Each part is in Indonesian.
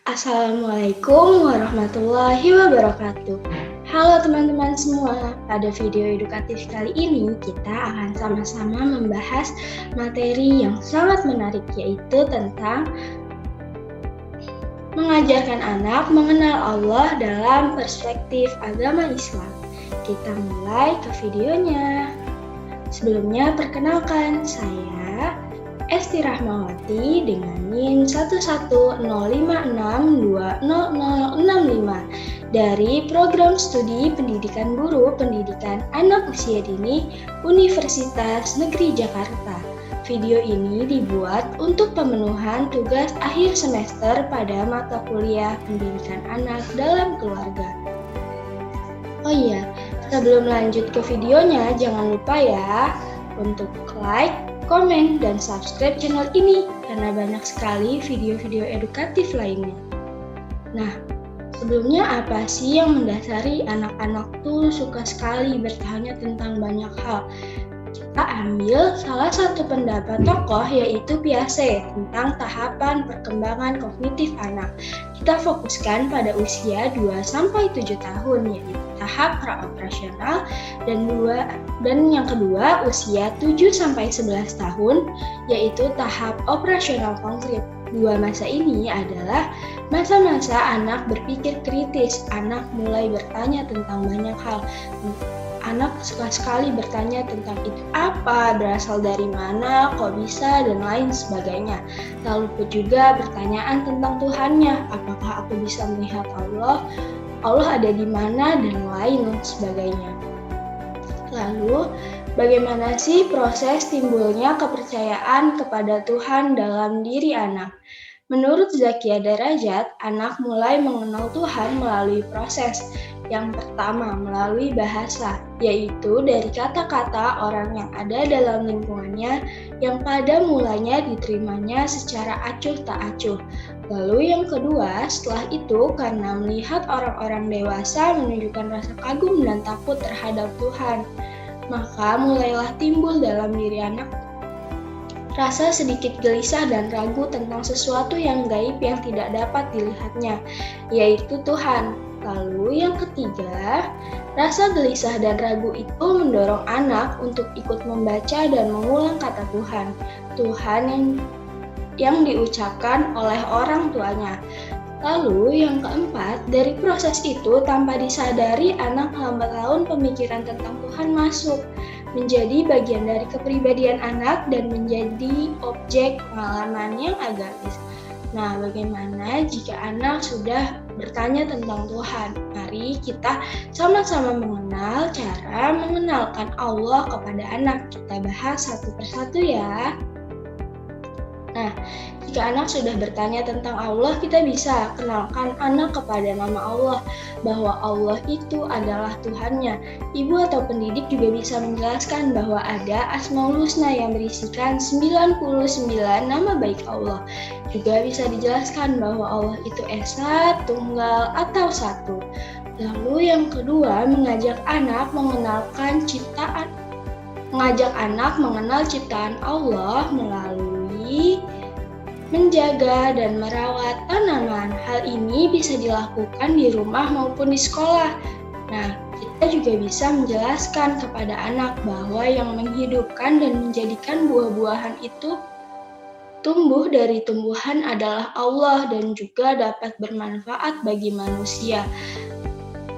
Assalamualaikum warahmatullahi wabarakatuh. Halo teman-teman semua, pada video edukatif kali ini kita akan sama-sama membahas materi yang sangat menarik, yaitu tentang mengajarkan anak mengenal Allah dalam perspektif agama Islam. Kita mulai ke videonya. Sebelumnya perkenalkan, saya Esti Rahmawati dengan NIM 11056200065 dari Program Studi Pendidikan Guru Pendidikan Anak Usia Dini Universitas Negeri Jakarta. Video ini dibuat untuk pemenuhan tugas akhir semester pada mata kuliah Pendidikan Anak dalam Keluarga. Oh iya, sebelum lanjut ke videonya, jangan lupa ya untuk like, komen, dan subscribe channel ini karena banyak sekali video-video edukatif lainnya. Nah, sebelumnya apa sih yang mendasari anak-anak tuh suka sekali bertanya tentang banyak hal? Kita ambil salah satu pendapat tokoh yaitu Piaget tentang tahapan perkembangan kognitif anak. Kita fokuskan pada usia 2-7 tahun yaitu tahap praoperasional dan yang kedua usia 7-11 tahun yaitu tahap operasional konkret. Dua masa ini adalah masa-masa anak berpikir kritis, anak mulai bertanya tentang banyak hal. Anak suka sekali bertanya tentang itu apa, berasal dari mana, kok bisa, dan lain sebagainya. Lalu juga pertanyaan tentang Tuhannya, apakah aku bisa melihat Allah, Allah ada di mana, dan lain sebagainya. Lalu, bagaimana sih proses timbulnya kepercayaan kepada Tuhan dalam diri anak? Menurut Zakia Darajat, anak mulai mengenal Tuhan melalui proses. Yang pertama, melalui bahasa, yaitu dari kata-kata orang yang ada dalam lingkungannya yang pada mulanya diterimanya secara acuh tak acuh. Lalu yang kedua, setelah itu karena melihat orang-orang dewasa menunjukkan rasa kagum dan takut terhadap Tuhan, maka mulailah timbul dalam diri anak rasa sedikit gelisah dan ragu tentang sesuatu yang gaib yang tidak dapat dilihatnya, yaitu Tuhan. Lalu yang ketiga, rasa gelisah dan ragu itu mendorong anak untuk ikut membaca dan mengulang kata Tuhan. Tuhan yang diucapkan oleh orang tuanya. Lalu yang keempat, dari proses itu tanpa disadari anak lambat laun pemikiran tentang Tuhan masuk, menjadi bagian dari kepribadian anak dan menjadi objek pengalaman yang agamis. Nah, bagaimana jika anak sudah bertanya tentang Tuhan? Mari kita sama-sama mengenal cara mengenalkan Allah kepada anak. Kita bahas satu persatu ya. Nah, jika anak sudah bertanya tentang Allah, kita bisa kenalkan anak kepada nama Allah, bahwa Allah itu adalah Tuhannya. Ibu atau pendidik juga bisa menjelaskan bahwa ada Asmaul Husna yang berisikan 99 nama baik Allah. Juga bisa dijelaskan bahwa Allah itu esa, tunggal, atau satu. Lalu yang kedua, mengajak anak mengenal ciptaan Allah melalui menjaga dan merawat tanaman. Hal ini bisa dilakukan di rumah maupun di sekolah. Nah, kita juga bisa menjelaskan kepada anak bahwa yang menghidupkan dan menjadikan buah-buahan itu tumbuh dari tumbuhan adalah Allah dan juga dapat bermanfaat bagi manusia.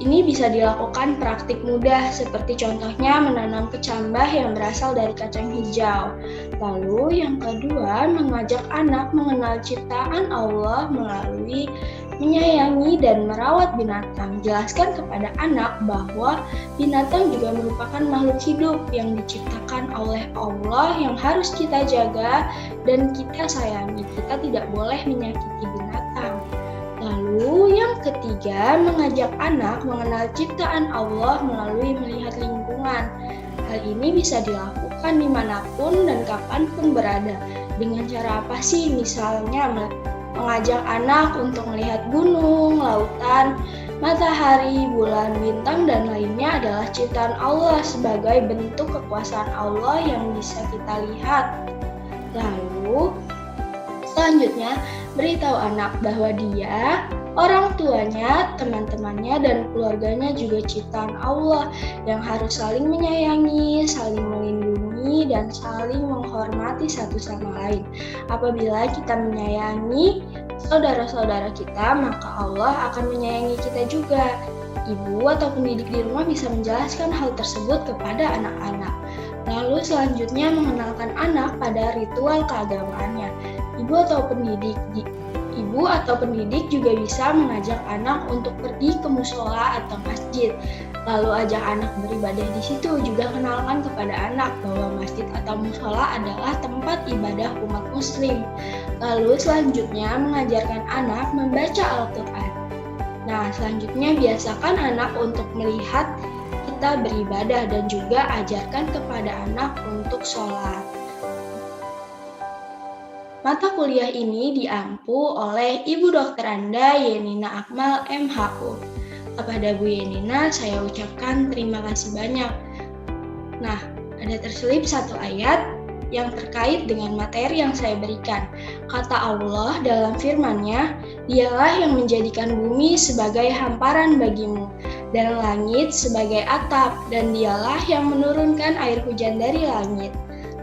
Ini bisa dilakukan praktik mudah seperti contohnya menanam kecambah yang berasal dari kacang hijau. Lalu yang kedua, mengajak anak mengenal ciptaan Allah melalui menyayangi dan merawat binatang. Jelaskan kepada anak bahwa binatang juga merupakan makhluk hidup yang diciptakan oleh Allah yang harus kita jaga dan kita sayangi. Kita tidak boleh menyakiti binatang. Lalu yang ketiga, mengajak anak mengenal ciptaan Allah melalui melihat lingkungan. Hal ini bisa dilakukan dimanapun dan kapanpun berada. Dengan cara apa sih? Misalnya mengajak anak untuk melihat gunung, lautan, matahari, bulan, bintang, dan lainnya adalah ciptaan Allah sebagai bentuk kekuasaan Allah yang bisa kita lihat. Lalu selanjutnya, beritahu anak bahwa dia, orang tuanya, teman-temannya, dan keluarganya juga ciptaan Allah yang harus saling menyayangi, saling melindungi, dan saling menghormati satu sama lain. Apabila kita menyayangi saudara-saudara kita, maka Allah akan menyayangi kita juga. Ibu atau pendidik di rumah bisa menjelaskan hal tersebut kepada anak-anak. Lalu selanjutnya mengenalkan anak pada ritual keagamaannya. Ibu atau pendidik juga bisa mengajak anak untuk pergi ke musola atau masjid. Lalu ajak anak beribadah di situ. Juga kenalkan kepada anak bahwa masjid atau musola adalah tempat ibadah umat muslim. Lalu selanjutnya mengajarkan anak membaca Al-Quran. Nah, selanjutnya biasakan anak untuk melihat kita beribadah dan juga ajarkan kepada anak untuk sholat. Mata kuliah ini diampu oleh Ibu Dr. Anda Yenina Akmal MHU. Kepada Bu Yenina saya ucapkan terima kasih banyak. Nah, ada terselip satu ayat yang terkait dengan materi yang saya berikan. Kata Allah dalam firman-Nya, Dialah yang menjadikan bumi sebagai hamparan bagimu, dan langit sebagai atap, dan Dialah yang menurunkan air hujan dari langit.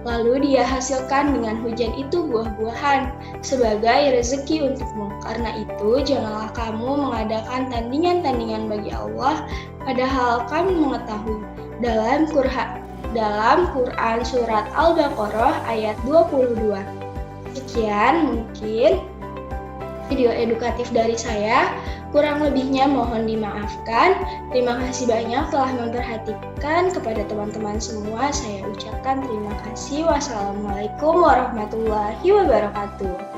Lalu Dia hasilkan dengan hujan itu buah-buahan sebagai rezeki untukmu. Karena itu, janganlah kamu mengadakan tandingan-tandingan bagi Allah, padahal kamu mengetahui. Dalam Quran Surat Al-Baqarah ayat 22. Sekian mungkin video edukatif dari saya. Kurang lebihnya mohon dimaafkan. Terima kasih banyak telah memperhatikan. Kepada teman-teman semua saya ucapkan terima kasih. Wassalamualaikum warahmatullahi wabarakatuh.